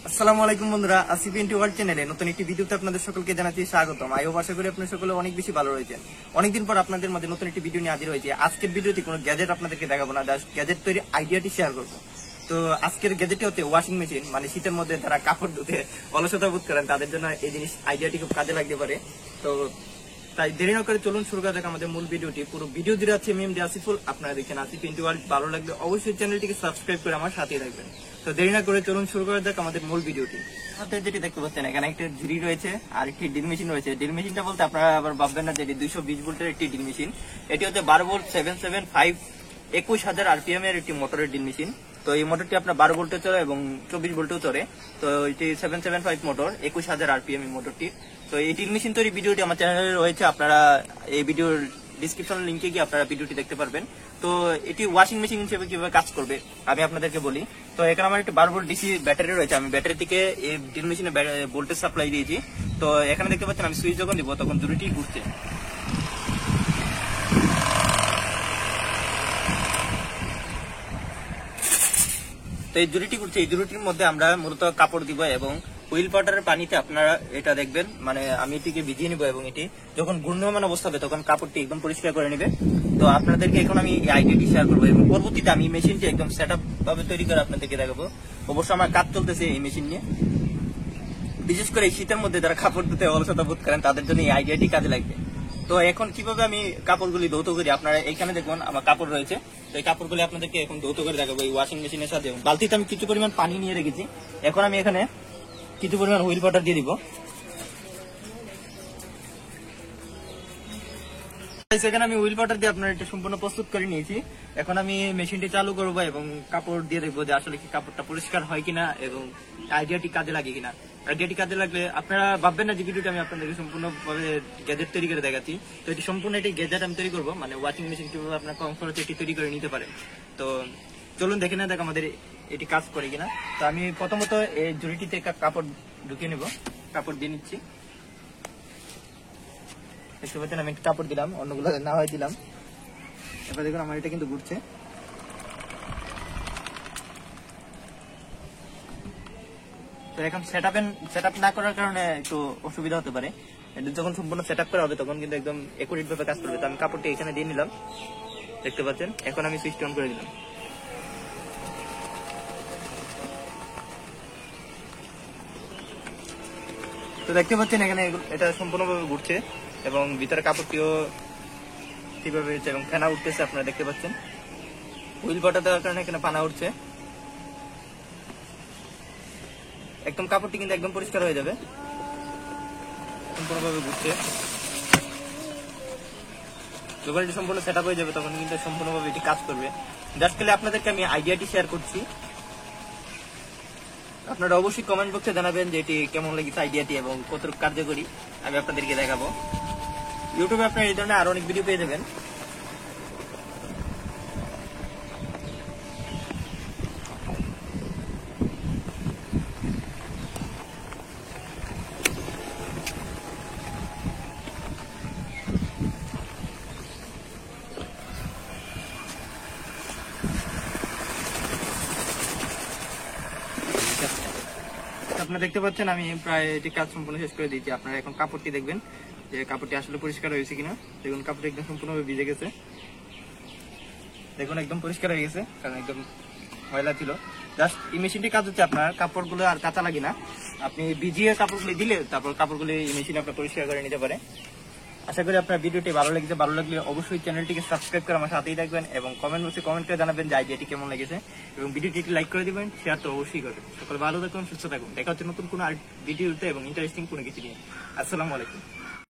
আসসালামু আলাইকুম বন্ধুরা, আসিফ ইনটু ওয়ার্ল্ড চ্যানেলে নতুন একটি ভিডিওতে আপনাদের সকলকে জানাচ্ছি স্বাগতম। আশা করি আপনারা সকলে অনেক বেশি ভালো রয়েছেন। অনেকদিন পর আপনাদের মধ্যে নতুন একটি ভিডিও নিয়ে হাজির হয়েছে। আজকের ভিডিওতে কোনো গ্যাজেট আপনাদেরকে দেখাবো না, জাস্ট গ্যাজেট তৈরি আইডিয়াটি শেয়ার করবো। তো আজকের গ্যাজেটটি হচ্ছে ওয়াশিং মেশিন। মানে শীতের মধ্যে যারা কাপড় ধুতে অলসতা বোধ করেন তাদের জন্য এই জিনিস আইডিয়াটি খুব কাজে লাগতে পারে। তো তাই দেরি না করে চলুন শুরু করা যাক আমাদের মূল ভিডিওটি। পুরো ভিডিও জুড়ে আছে মিম আসিফুল। আপনারা দেখেন আসিফ ইনটু ওয়ার্ল্ড। ভালো লাগলে অবশ্যই চ্যানেলটিকে সাবস্ক্রাইব করে আমার সাথেই রাখবেন। তো দেরি না করে চলুন শুরু করা যাক আমাদের মূল ভিডিওটি। আপনাদের যেটি দেখতে পাচ্ছেন এখানে একটা ঝুড়ি রয়েছে আর একটি ড্রিল মেশিন রয়েছে। ড্রিল মেশিনটা বলতে আপনারা আবার ভাববেন না যে 220 ভোল্টের একটি ড্রিল মেশিন। এটি হচ্ছে 12 ভোল্ট 775 21,000 আরপিএম এর একটি মোটরের ড্রিল মেশিন। তো এই মোটরটি আপনার 12 ভোল্টে চলে এবং 24 ভোল্টেও চলে। তো এটি 775 মোটর, 21,000 আরপিএম এই মোটরটি। তো এই ড্রিল মেশিন তৈরি ভিডিওটি আমার চ্যানেলে রয়েছে, আপনারা এই ভিডিওর ডিসক্রিপশন লিংকে গিয়ে আপনারা ভিডিওটি দেখতে পারবেন। তো এটি ওয়াশিং মেশিন হিসেবে কিভাবে কাজ করবে আমি আপনাদেরকে বলি। তো এখানে আমার একটা 12 ভোল্ট ডিসি ব্যাটারি রয়েছে। আমি ব্যাটারি থেকে এই ড্রিল মেশিনে ভোল্টেজ সাপ্লাই দিয়েছি। তো এখানে দেখতে পাচ্ছেন আমি সুইচ যখন দিব তখন জুড়িটি ঘুরছে। তো এই জুড়িটি ঘুরছে, এই জুড়িটির মধ্যে আমরা মূলত কাপড় দিব এবং হুইল পাউডারের পানিতে আপনারা এটা দেখবেন। মানে আমি এটিকে ভিজিয়ে নিব এবং এটি যখন ঘূর্ণমান অবস্থা হবে তখন কাপড়টি একদম পরিষ্কার করে নেবে। তো আপনাদেরকে এখন আমি এই আইডিয়াটি শেয়ার করবো এবং পরবর্তীতে আমি মেশিনটি একদম সেট আপ ভাবে তৈরি করে আপনাদেরকে দেখাবো। অবশ্য আমার কাজ চলতেছে এই মেশিন নিয়ে। বিশেষ করে এই শীতের মধ্যে যারা কাপড় ধুতে অলসতা বোধ করেন তাদের জন্য এই আইডিয়াটি কাজে লাগবে। তো এখন কিভাবে আমি কাপড়গুলি ধৌত করি, আপনারা এখানে দেখুন আমার কাপড় রয়েছে। তো এই কাপড়গুলি আপনাদেরকে এখন ধৌত করে দেখাবো এই ওয়াশিং মেশিনের সাথে। বালতিতে আমি কিছু পরিমাণ পানি নিয়ে রেখেছি। এখন আমি এখানে কিছু পরিমাণ হুইল পাউডার দিয়ে দিব। সেখানে আমি হুইল পাউডার দিয়ে আপনার এটা সম্পূর্ণ প্রস্তুত করে নিয়েছি। এখন আমি মেশিনটি চালু করবো এবং কাপড় দিয়ে দেখবো যে আসলে কি কাপড়টা পরিষ্কার হয় কিনা এবং আইডিয়াটি কাজে লাগে কিনা। আইডিয়াটি কাজে লাগলে আপনারা ভাববেন না যে ভিডিওটি আমি আপনাদেরকে সম্পূর্ণভাবে গ্যাজেট তৈরি করে দেখাচ্ছি। তো এটি সম্পূর্ণ একটি গ্যাজেট আমি তৈরি করবো, মানে ওয়াশিং মেশিন কিভাবে আপনার কম খরচে এটি তৈরি করে নিতে পারেন। তো চলুন দেখে না দেখ আমাদের এটি কাজ করে কিনা। তো আমি প্রথমত এই জুড়িটিতে কাপড় ঢুকিয়ে নেব, কাপড় দিয়ে নিচ্ছি। দেখতে পাচ্ছেন আমি একটু কাপড় দিলাম, অন্যগুলো না হয় দিলাম। এবার দেখুন আমার এটা কিন্তু ঘুরছে। তো এখন সেট আপ না করার কারণে একটু অসুবিধা হতে পারে। যখন সম্পূর্ণ সেট আপ করা হবে তখন কিন্তু একদম একুরেট ভাবে কাজ করবে। তো আমি কাপড়টি এখানে দিয়ে নিলাম, দেখতে পাচ্ছেন। এখন আমি সুইচ অন করে দিলাম। তো দেখতে পাচ্ছেন এখানে এটা সম্পূর্ণভাবে ঘুরছে এবং ভিতরে কাপড়টিও কিভাবে হচ্ছে এবং ফেনা উঠতেছে আপনারা দেখতে পাচ্ছেন। হুইল পাউডার দেওয়ার কারণে এখানে পানা উঠছে। একদম কাপড়টি কিন্তু একদম পরিষ্কার হয়ে যাবে, সম্পূর্ণভাবে ঘুরছে। যখন এটি সম্পূর্ণ সেট আপ হয়ে যাবে তখন কিন্তু সম্পূর্ণভাবে এটি কাজ করবে। জাস্ট খালি আপনাদেরকে আমি আইডিয়াটি শেয়ার করছি। আপনারা অবশ্যই কমেন্ট বক্সে জানাবেন যে এটি কেমন লেগেছে আইডিয়াটি এবং কতটুকু কার্যকরী আমি আপনাদেরকে দেখাবো। ইউটিউবে আপনারা এই ধরনের আরো অনেক ভিডিও পেয়ে যাবেন। আপনারা দেখতে পাচ্ছেন আমি প্রায় এটি কাজ সম্পূর্ণ শেষ করে দিয়েছি। আপনারা এখন কাপড়টি দেখবেন যে কাপড়টি আসলে পরিষ্কার হয়েছে কিনা। দেখুন কাপড়টি একদম সম্পূর্ণভাবে ভিজে গেছে, দেখুন একদম পরিষ্কার হয়ে গেছে, কারণ একদম ময়লা ছিল। জাস্ট এই মেশিনটি কাজ হচ্ছে আপনার কাপড়গুলো আর কাঁচা লাগে না, আপনি ভিজিয়ে কাপড়গুলি দিলে তারপর কাপড়গুলি এই মেশিনে আপনার পরিষ্কার করে নিতে পারে। আশা করি আপনার ভিডিওটি ভালো লেগেছে। ভালো লাগলে অবশ্যই চ্যানেলটিকে সাবস্ক্রাইব করে আমার সাথেই থাকবেন এবং কমেন্ট বক্সে কমেন্ট করে জানাবেন যে আইডিয়াটি কেমন লেগেছে এবং ভিডিওটি লাইক করে দিবেন, শেয়ার তো অবশ্যই করবেন। সকলে ভালো থাকুন, সুস্থ থাকুন। দেখা হচ্ছে নতুন কোনো ভিডিওতে এবং ইন্টারেস্টিং কোনো কিছু নিয়ে। আসসালামু আলাইকুম।